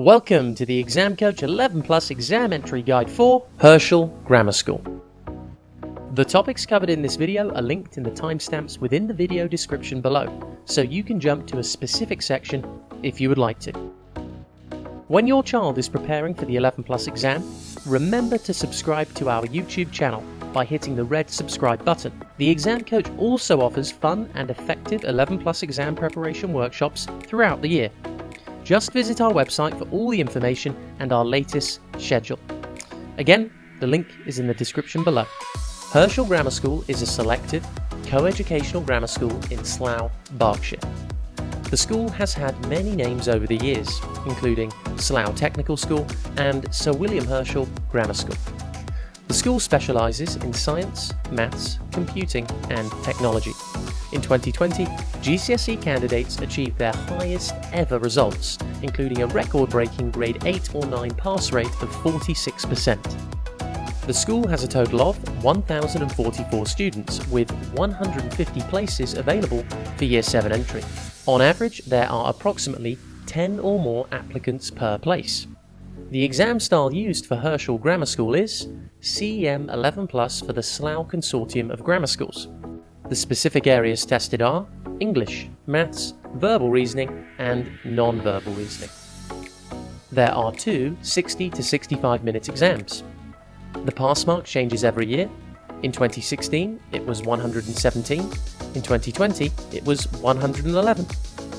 Welcome to the Exam Coach 11 Plus Exam Entry Guide for Herschel Grammar School. The topics covered in this video are linked in the timestamps within the video description below, so you can jump to a specific section if you would like to. When your child is preparing for the 11 Plus exam, remember to subscribe to our YouTube channel by hitting the red subscribe button. The Exam Coach also offers fun and effective 11 Plus exam preparation workshops throughout the year. Just visit our website for all the information and our latest schedule. Again, the link is in the description below. Herschel Grammar School is a selective, co-educational grammar school in Slough, Berkshire. The school has had many names over the years, including Slough Technical School and Sir William Herschel Grammar School. The school specialises in science, maths, computing and technology. In 2020, GCSE candidates achieved their highest ever results, including a record-breaking grade 8 or 9 pass rate of 46%. The school has a total of 1,044 students, with 150 places available for Year 7 entry. On average, there are approximately 10 or more applicants per place. The exam style used for Herschel Grammar School is CEM 11 Plus for the Slough Consortium of Grammar Schools. The specific areas tested are English, Maths, Verbal Reasoning and Non-Verbal Reasoning. There are two 60 to 65 minute exams. The pass mark changes every year. In 2016 it was 117, in 2020 it was 111.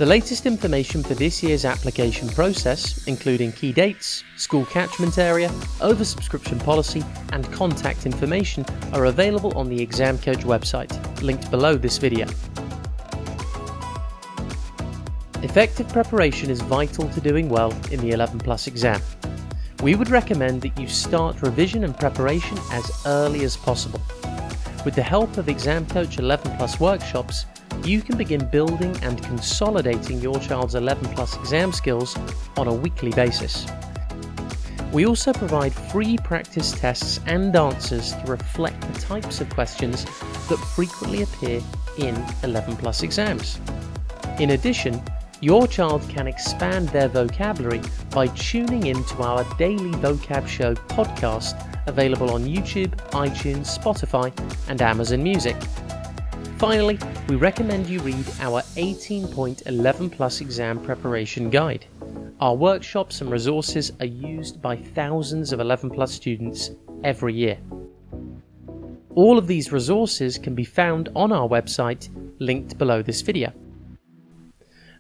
The latest information for this year's application process, including key dates, school catchment area, oversubscription policy and contact information, are available on the Exam Coach website, linked below this video. Effective preparation is vital to doing well in the 11 Plus exam. We would recommend that you start revision and preparation as early as possible. With the help of Exam Coach 11 Plus workshops, you can begin building and consolidating your child's 11 Plus exam skills on a weekly basis. We also provide free practice tests and answers to reflect the types of questions that frequently appear in 11 Plus exams. In addition, your child can expand their vocabulary by tuning into our daily Vocab Show podcast, available on YouTube, iTunes, Spotify and Amazon Music. Finally, we recommend you read our 18-point 11 Plus exam preparation guide. Our workshops and resources are used by thousands of 11 Plus students every year. All of these resources can be found on our website, linked below this video.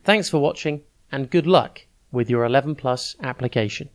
Thanks for watching and good luck with your 11 Plus application.